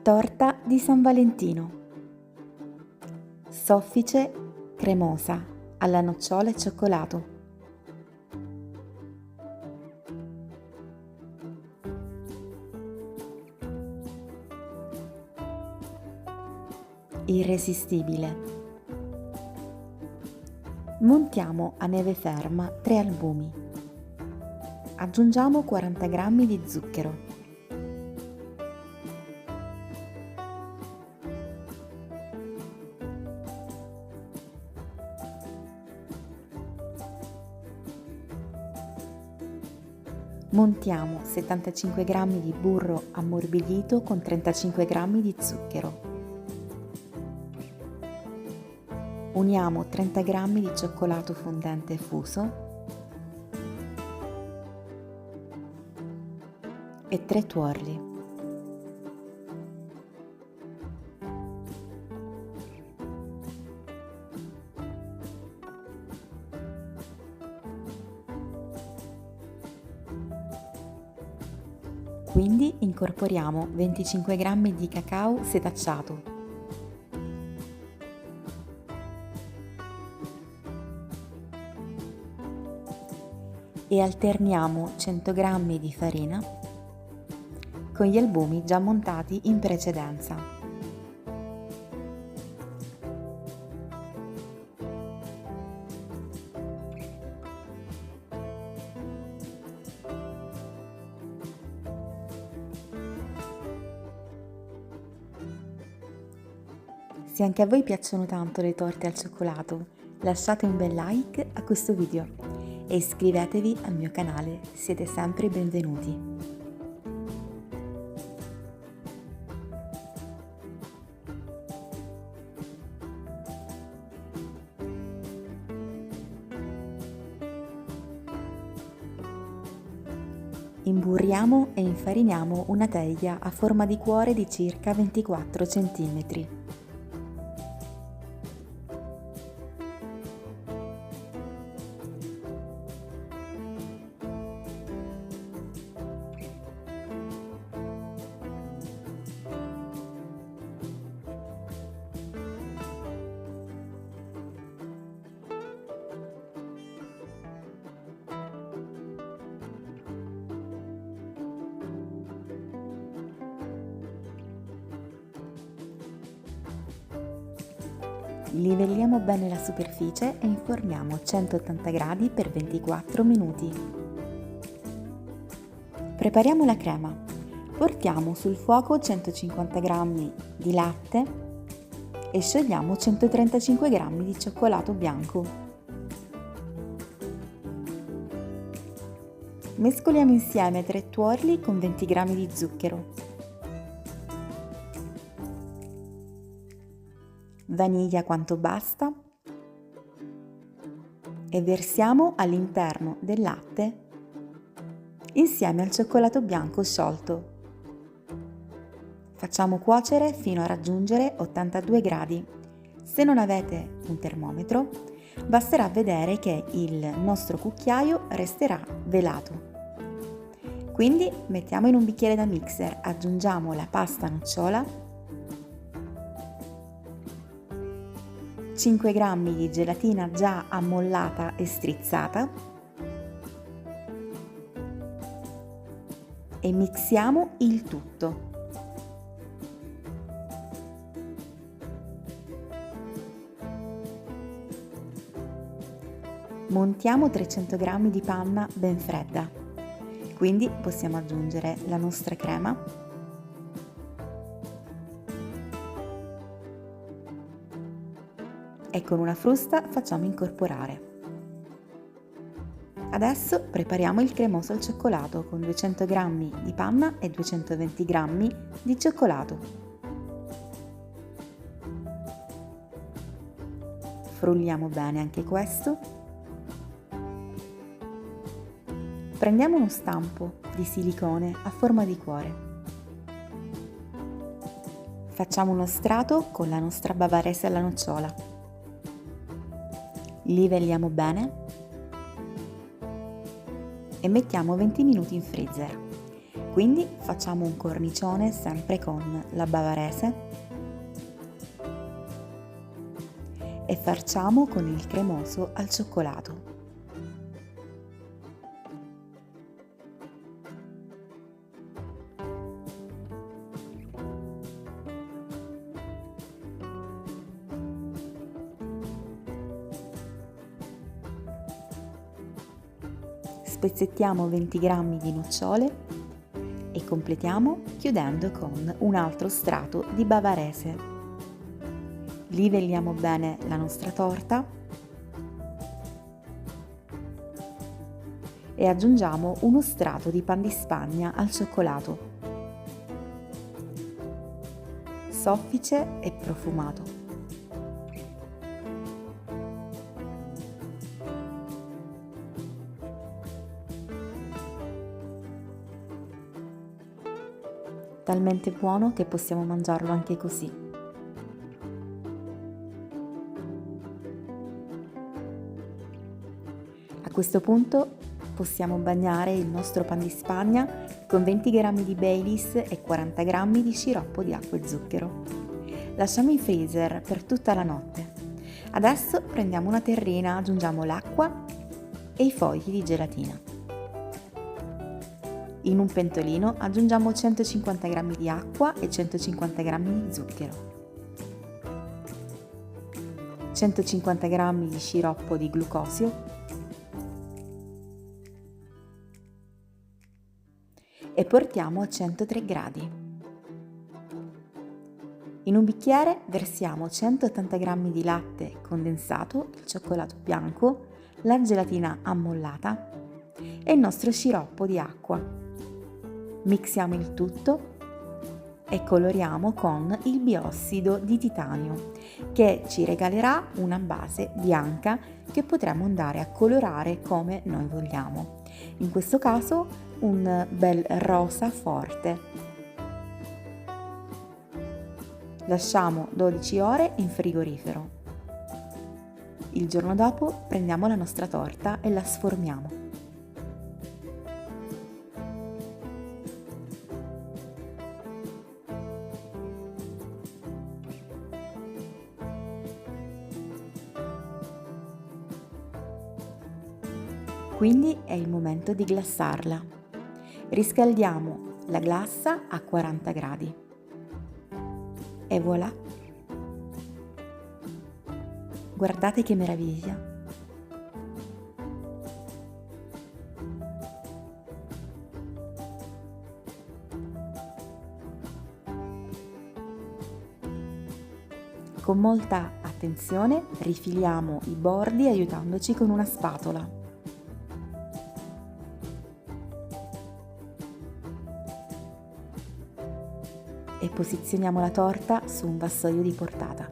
Torta di San Valentino. Soffice cremosa alla nocciola e cioccolato. Irresistibile. Montiamo a neve ferma 3 albumi. Aggiungiamo 40 g di zucchero. Montiamo 75 g di burro ammorbidito con 35 g di zucchero. Uniamo 30 g di cioccolato fondente fuso e 3 tuorli. Quindi incorporiamo 25 g di cacao setacciato, e alterniamo 100 g di farina con gli albumi già montati in precedenza. Se anche a voi piacciono tanto le torte al cioccolato, lasciate un bel like a questo video e iscrivetevi al mio canale, siete sempre benvenuti. Imburriamo e infariniamo una teglia a forma di cuore di circa 24 cm. Livelliamo bene la superficie e inforniamo a 180 gradi per 24 minuti. Prepariamo la crema. Portiamo sul fuoco 150 g di latte e sciogliamo 135 g di cioccolato bianco. Mescoliamo insieme 3 tuorli con 20 g di zucchero, vaniglia quanto basta e versiamo all'interno del latte insieme al cioccolato bianco sciolto. Facciamo cuocere fino a raggiungere 82 gradi. Se non avete un termometro, basterà vedere che il nostro cucchiaio resterà velato. Quindi mettiamo in un bicchiere da mixer, aggiungiamo la pasta nocciola, 5 g di gelatina già ammollata e strizzata e mixiamo il tutto. Montiamo 300 g di panna ben fredda, quindi possiamo aggiungere la nostra crema e con una frusta facciamo incorporare. Adesso prepariamo il cremoso al cioccolato con 200 g di panna e 220 g di cioccolato. Frulliamo bene anche questo. Prendiamo uno stampo di silicone a forma di cuore. Facciamo uno strato con la nostra bavarese alla nocciola. Livelliamo bene e mettiamo 20 minuti in freezer. quindi facciamo un cornicione sempre con la bavarese e farciamo con il cremoso al cioccolato. Spezzettiamo 20 g di nocciole e completiamo chiudendo con un altro strato di bavarese. Livelliamo bene la nostra torta e aggiungiamo uno strato di pan di Spagna al cioccolato, soffice e profumato. Talmente buono che possiamo mangiarlo anche così. A questo punto possiamo bagnare il nostro pan di Spagna con 20 g di Baileys e 40 g di sciroppo di acqua e zucchero. Lasciamo in freezer per tutta la notte. Adesso prendiamo una terrina, aggiungiamo l'acqua e i fogli di gelatina. In un pentolino aggiungiamo 150 g di acqua e 150 g di zucchero, 150 g di sciroppo di glucosio e portiamo a 103 gradi. In un bicchiere versiamo 180 g di latte condensato, il cioccolato bianco, la gelatina ammollata e il nostro sciroppo di acqua. Mixiamo il tutto e coloriamo con il biossido di titanio che ci regalerà una base bianca che potremo andare a colorare come noi vogliamo. In questo caso un bel rosa forte. Lasciamo 12 ore in frigorifero. Il giorno dopo prendiamo la nostra torta e la sformiamo. Quindi è il momento di glassarla. Riscaldiamo la glassa a 40 gradi. E voilà! Guardate che meraviglia! Con molta attenzione rifiliamo i bordi aiutandoci con una spatola. E posizioniamo la torta su un vassoio di portata.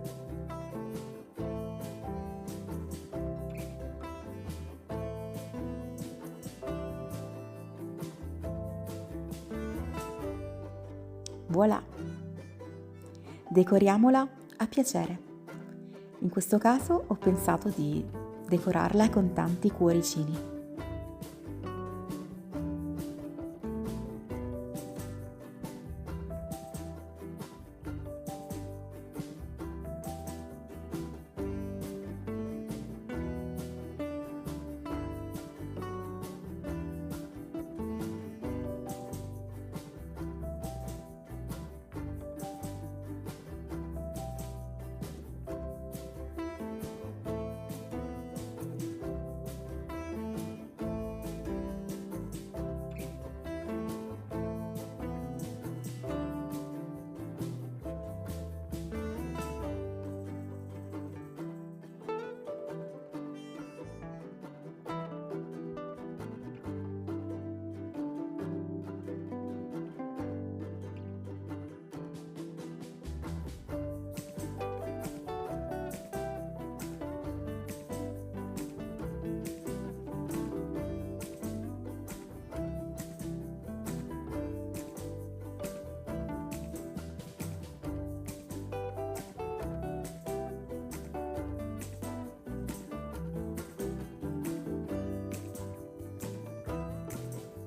Voilà! Decoriamola a piacere. In questo caso ho pensato di decorarla con tanti cuoricini.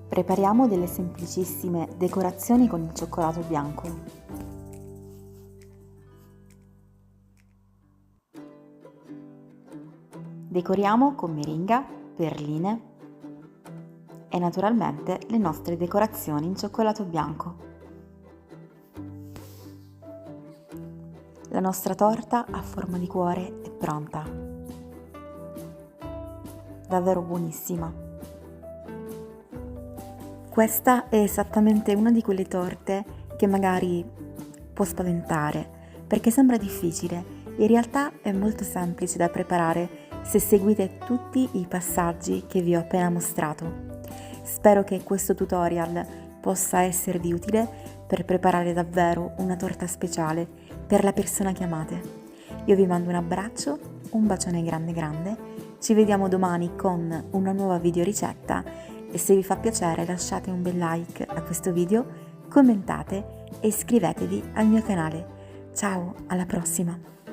Prepariamo delle semplicissime decorazioni con il cioccolato bianco. Decoriamo con meringa, perline e naturalmente le nostre decorazioni in cioccolato bianco. La nostra torta a forma di cuore è pronta. Davvero buonissima. Questa è esattamente una di quelle torte che magari può spaventare, perché sembra difficile. In realtà è molto semplice da preparare se seguite tutti i passaggi che vi ho appena mostrato. Spero che questo tutorial possa esservi utile per preparare davvero una torta speciale per la persona che amate. Io vi mando un abbraccio, un bacione grande grande, ci vediamo domani con una nuova videoricetta e se vi fa piacere lasciate un bel like a questo video, commentate e iscrivetevi al mio canale. Ciao, alla prossima!